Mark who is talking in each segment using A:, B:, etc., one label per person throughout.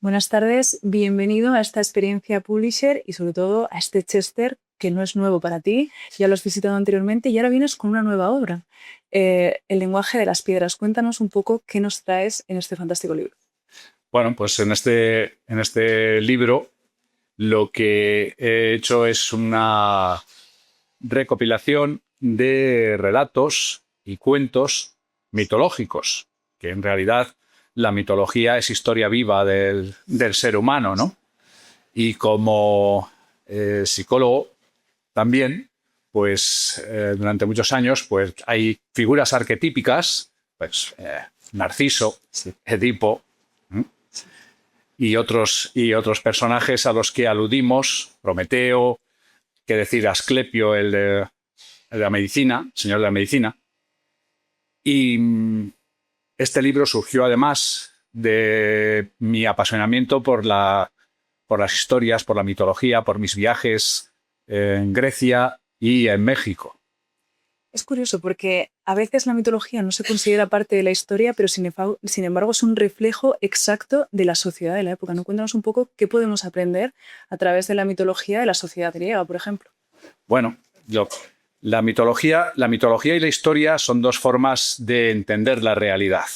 A: Buenas tardes, bienvenido a esta experiencia Publisher y sobre todo a este Chester que no es nuevo para ti, ya lo has visitado anteriormente y ahora vienes con una nueva obra, El lenguaje de las piedras. Cuéntanos un poco qué nos traes en este fantástico libro.
B: Bueno, pues en este libro lo que he hecho es una recopilación de relatos y cuentos mitológicos, que en realidad la mitología es historia viva del ser humano, ¿no? Y como psicólogo también, pues durante muchos años pues, hay figuras arquetípicas, pues Narciso,
A: Sí.
B: Edipo, y otros personajes a los que aludimos, Prometeo, que decir Asclepio, el de la medicina, señor de la medicina. Y este libro surgió además de mi apasionamiento por las historias, por la mitología, por mis viajes en Grecia y en México.
A: Es curioso porque a veces la mitología no se considera parte de la historia, pero sin embargo es un reflejo exacto de la sociedad de la época, ¿no? Cuéntanos un poco qué podemos aprender a través de la mitología de la sociedad griega, por ejemplo.
B: Bueno, la mitología y la historia son dos formas de entender la realidad.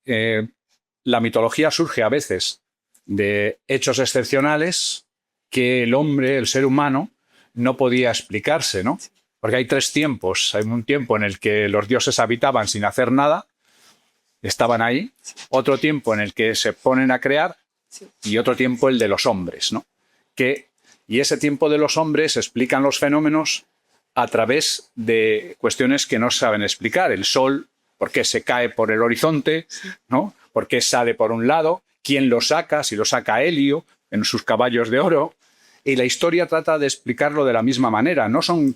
B: La mitología surge a veces de hechos excepcionales que el hombre, el ser humano, no podía explicarse, ¿no? Porque hay tres tiempos. Hay un tiempo en el que los dioses habitaban sin hacer nada, estaban ahí. Otro tiempo en el que se ponen a crear y otro tiempo el de los hombres, ¿no? Y ese tiempo de los hombres explican los fenómenos a través de cuestiones que no saben explicar. El sol, por qué se cae por el horizonte, ¿no? ¿Por qué sale por un lado? ¿Quién lo saca? Si lo saca Helio en sus caballos de oro. Y la historia trata de explicarlo de la misma manera. No son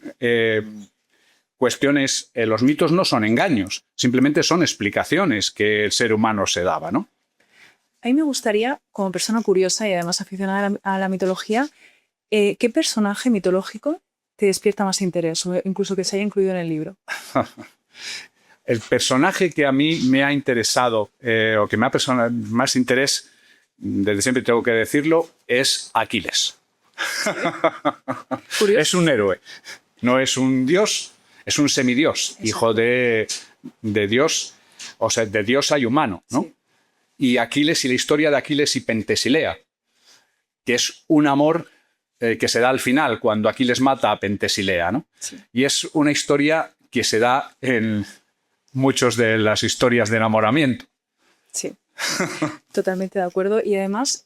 B: cuestiones, los mitos no son engaños, simplemente son explicaciones que el ser humano se daba, ¿no?
A: A mí me gustaría, como persona curiosa y además aficionada a la mitología, ¿qué personaje mitológico te despierta más interés o incluso que se haya incluido en el libro?
B: El personaje que a mí me ha interesado o que me ha personado más interés, desde siempre tengo que decirlo, es Aquiles.
A: Curioso.
B: Es un héroe, no es un dios, es un semidios,
A: Exacto.
B: hijo de Dios, o sea, de diosa y humano, ¿no?
A: Sí.
B: Y Aquiles y la historia de Aquiles y Pentesilea, que es un amor que se da al final, cuando Aquiles mata a Pentesilea, ¿no?
A: Sí.
B: Y es una historia que se da en muchas de las historias de enamoramiento.
A: Sí, totalmente de acuerdo. Y además,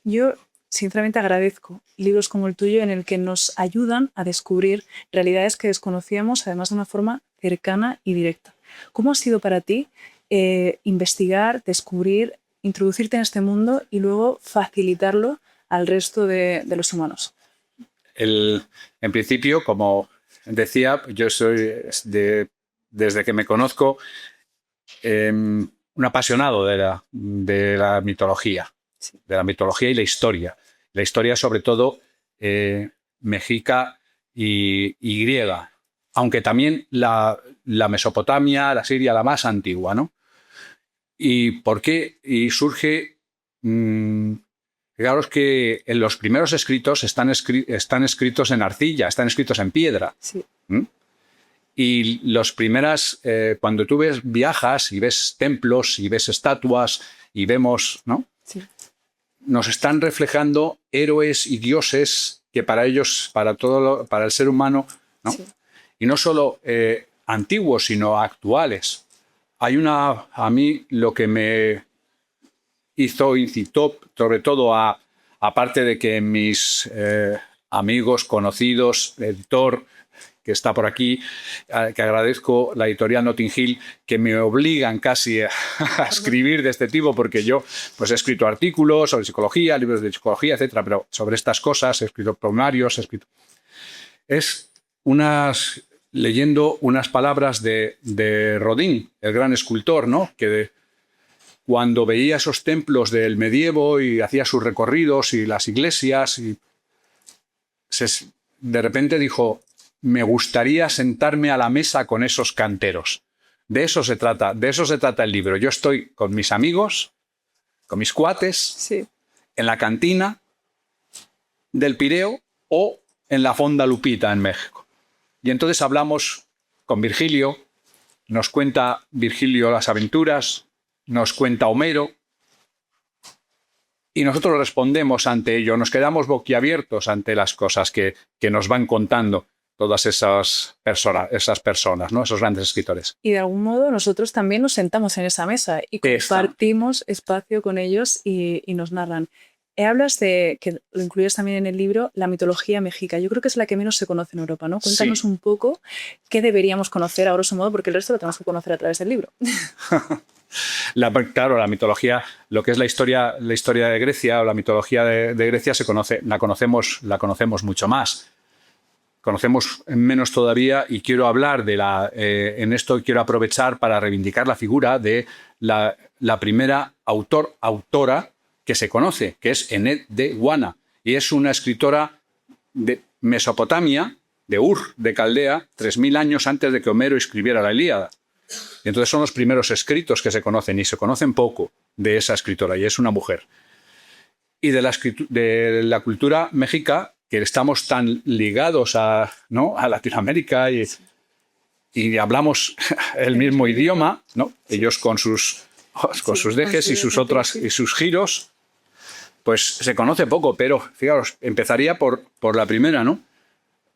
A: yo sinceramente agradezco libros como el tuyo en el que nos ayudan a descubrir realidades que desconocíamos, además de una forma cercana y directa. ¿Cómo ha sido para ti investigar, descubrir, introducirte en este mundo y luego facilitarlo al resto de los humanos?
B: En principio, como decía, yo soy desde que me conozco un apasionado de la mitología,
A: Sí.
B: de la mitología y la historia. La historia, sobre todo, mexica y griega, aunque también la Mesopotamia, la Siria, la más antigua, ¿no? ¿Y por qué? Y surge... Fijaros que en los primeros escritos están escritos en arcilla, están escritos en piedra.
A: Sí.
B: Y los primeras, cuando tú viajas y ves templos y ves estatuas y vemos, ¿no?
A: Sí.
B: Nos están reflejando héroes y dioses que para ellos, para el ser humano, ¿no?
A: Sí.
B: Y no solo antiguos, sino actuales. A mí lo que me incitó sobre todo aparte de que mis amigos, conocidos, editor que está por aquí, que agradezco, la editorial Notting Hill, que me obligan casi a escribir de este tipo, porque yo pues he escrito artículos sobre psicología, libros de psicología, etcétera, pero sobre estas cosas he escrito poemarios, leyendo unas palabras de Rodin, el gran escultor, ¿no? Que cuando veía esos templos del medievo y hacía sus recorridos y las iglesias, de repente dijo: me gustaría sentarme a la mesa con esos canteros. De eso se trata el libro. Yo estoy con mis amigos con mis cuates,
A: Sí.
B: en la cantina del Pireo o en la Fonda Lupita en México. Y entonces hablamos con Virgilio, nos cuenta Virgilio las aventuras, nos cuenta Homero, y nosotros respondemos ante ello, nos quedamos boquiabiertos ante las cosas que nos van contando todas esas personas, ¿no? Esos grandes escritores.
A: Y de algún modo nosotros también nos sentamos en esa mesa y compartimos espacio con ellos y nos narran. Hablas de, que lo incluyes también en el libro, la mitología mexica. Yo creo que es la que menos se conoce en Europa, ¿no? Cuéntanos un poco qué deberíamos conocer a grosso modo, porque el resto lo tenemos que conocer a través del libro.
B: Claro, la mitología, lo que es la historia de Grecia o la mitología de Grecia la conocemos mucho más. Conocemos menos todavía y quiero hablar en esto quiero aprovechar para reivindicar la figura de la primera autora que se conoce, que es Ened de Guana, y es una escritora de Mesopotamia, de Ur de Caldea, 3000 años antes de que Homero escribiera la Ilíada. Y entonces son los primeros escritos que se conocen, y se conocen poco de esa escritora, y es una mujer. Y de la cultura mexica, que estamos tan ligados a Latinoamérica y hablamos el mismo idioma, ¿no? Ellos con sus dejes y sus giros, pues se conoce poco, pero fijaros, empezaría por la primera, ¿no?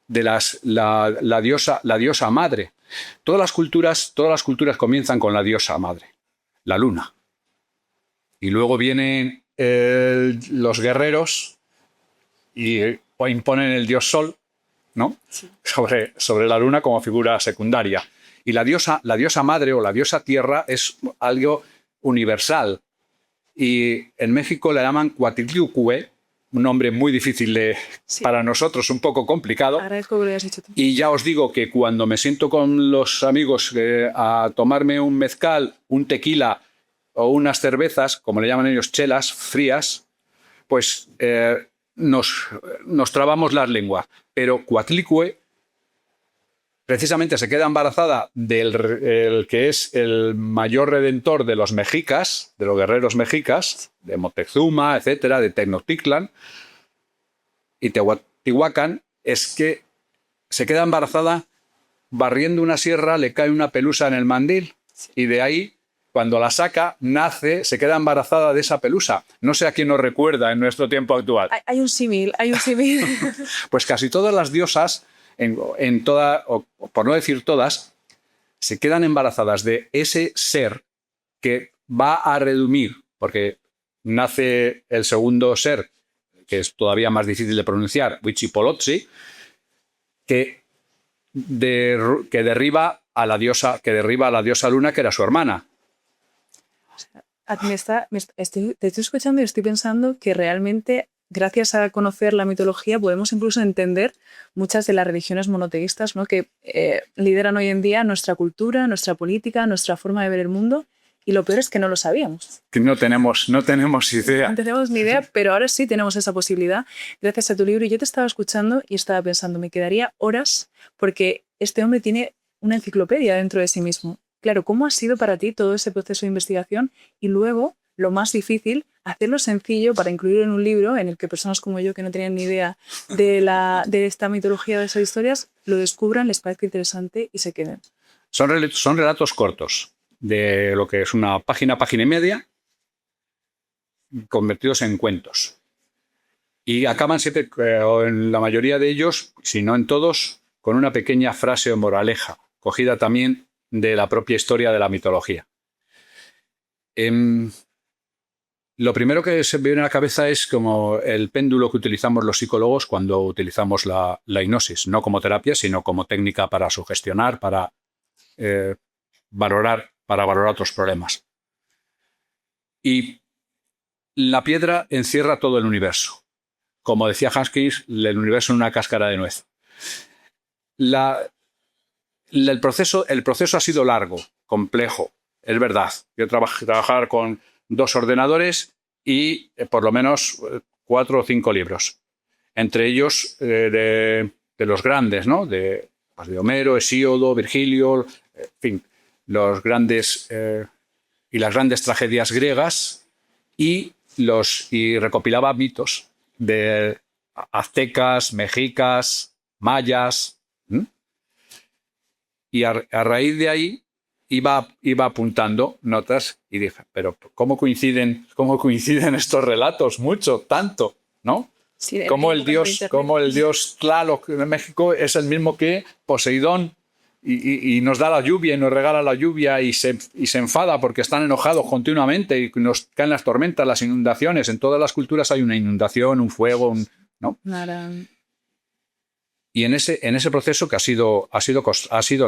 B: De la diosa madre. Todas las culturas comienzan con la diosa madre, la luna. Y luego vienen los guerreros y imponen el dios sol, ¿no? Sí. sobre la luna como figura secundaria. Y la diosa madre o la diosa tierra es algo universal. Y en México la llaman Coatlicue, un nombre muy difícil para nosotros, un poco complicado.
A: Agradezco que lo hayas dicho tú.
B: Y ya os digo que cuando me siento con los amigos a tomarme un mezcal, un tequila o unas cervezas, como le llaman ellos, chelas frías, pues nos trabamos las lenguas. Pero Coatlicue precisamente se queda embarazada del que es el mayor redentor de los mexicas, de los guerreros mexicas, de Moctezuma, etcétera, de Tenochtitlan y Teotihuacán, es que se queda embarazada barriendo una sierra, le cae una pelusa en el mandil y de ahí, cuando la saca, nace, se queda embarazada de esa pelusa. No sé a quién nos recuerda en nuestro tiempo actual.
A: Hay un símil.
B: Pues casi todas las diosas, o por no decir todas, se quedan embarazadas de ese ser que va a redimir, porque nace el segundo ser, que es todavía más difícil de pronunciar, Huitzilopochtli, que derriba a la diosa luna, que era su hermana.
A: Te estoy escuchando y estoy pensando que realmente, gracias a conocer la mitología, podemos incluso entender muchas de las religiones monoteístas, ¿no? Que lideran hoy en día nuestra cultura, nuestra política, nuestra forma de ver el mundo. Y lo peor es que no lo sabíamos.
B: Que no tenemos idea.
A: No tenemos ni idea, pero ahora sí tenemos esa posibilidad gracias a tu libro. Y yo te estaba escuchando y estaba pensando, me quedaría horas porque este hombre tiene una enciclopedia dentro de sí mismo. Claro, ¿cómo ha sido para ti todo ese proceso de investigación? Y luego, lo más difícil, hacerlo sencillo para incluirlo en un libro en el que personas como yo, que no tenían ni idea de esta mitología, de esas historias, lo descubran, les parezca interesante y se queden.
B: Son relatos cortos, de lo que es una página y media, convertidos en cuentos. Y acaban siempre, o en la mayoría de ellos, si no en todos, con una pequeña frase o moraleja, cogida también de la propia historia de la mitología. Lo primero que se me viene a la cabeza es como el péndulo que utilizamos los psicólogos cuando utilizamos la hipnosis, no como terapia, sino como técnica para sugestionar, para valorar otros problemas. Y la piedra encierra todo el universo. Como decía Haskins, el universo es una cáscara de nuez. El proceso ha sido largo, complejo, es verdad. Yo trabajar con 2 ordenadores y por lo menos 4 o 5 libros. Entre ellos de los grandes, ¿no? De Homero, Hesíodo, Virgilio, en fin, los grandes y las grandes tragedias griegas y recopilaba mitos de aztecas, mexicas, mayas. Y a raíz de ahí iba apuntando notas y dije, pero ¿cómo coinciden estos relatos? Mucho, tanto, ¿no?
A: Sí,
B: Como el dios Tlaloc de México es el mismo que Poseidón y nos da la lluvia y nos regala la lluvia y se enfada porque están enojados continuamente y nos caen las tormentas, las inundaciones. En todas las culturas hay una inundación, un fuego, ¿no? Y en ese proceso que ha sido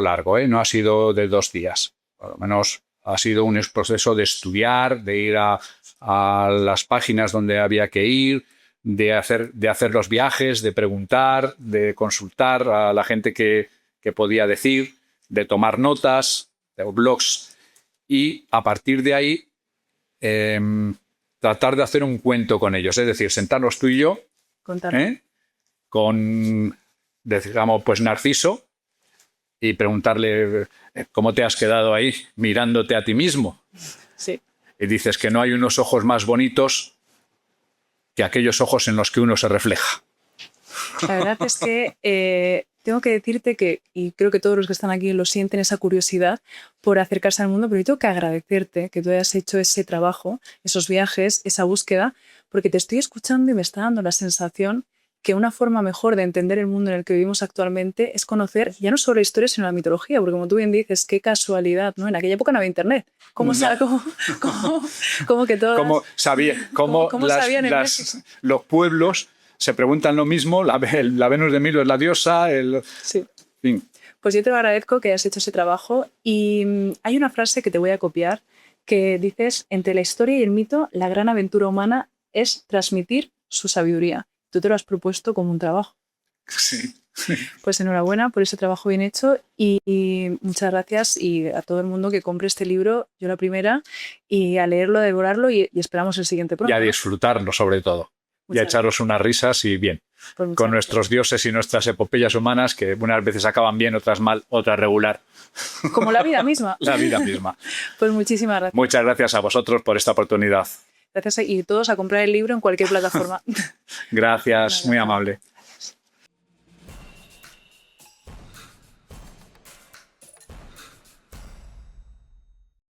B: largo, no ha sido de 2 días. Por lo menos ha sido un proceso de estudiar, de ir a las páginas donde había que ir, de hacer los viajes, de preguntar, de consultar a la gente que podía decir, de tomar notas, de blogs. Y a partir de ahí tratar de hacer un cuento con ellos. Es decir, sentarnos tú y yo con, digamos, pues Narciso y preguntarle cómo te has quedado ahí mirándote a ti mismo.
A: Sí.
B: Y dices que no hay unos ojos más bonitos que aquellos ojos en los que uno se refleja.
A: La verdad es que tengo que decirte que, y creo que todos los que están aquí lo sienten, esa curiosidad por acercarse al mundo, pero yo tengo que agradecerte que tú hayas hecho ese trabajo, esos viajes, esa búsqueda, porque te estoy escuchando y me está dando la sensación que una forma mejor de entender el mundo en el que vivimos actualmente es conocer ya no solo la historia, sino la mitología, porque como tú bien dices, qué casualidad, ¿no? En aquella época no había internet. ¿Cómo que todas...
B: ¿Cómo sabían los pueblos se preguntan lo mismo? La Venus de Milo es la diosa.
A: Sí.
B: Fin.
A: Pues yo te lo agradezco que hayas hecho ese trabajo y hay una frase que te voy a copiar que dices, entre la historia y el mito, la gran aventura humana es transmitir su sabiduría. Tú te lo has propuesto como un trabajo.
B: Sí.
A: Pues enhorabuena por ese trabajo bien hecho y muchas gracias y a todo el mundo que compre este libro, yo la primera, y a leerlo, a devorarlo y esperamos el siguiente pronto.
B: Y a disfrutarlo sobre todo. Y a echaros unas risas y bien.
A: Pues
B: con nuestros dioses y nuestras epopeyas humanas que unas veces acaban bien, otras mal, otras regular.
A: Como la vida misma.
B: La vida misma.
A: Pues muchísimas gracias.
B: Muchas gracias a vosotros por esta oportunidad.
A: Gracias y todos a comprar el libro en cualquier plataforma.
B: Gracias, muy amable.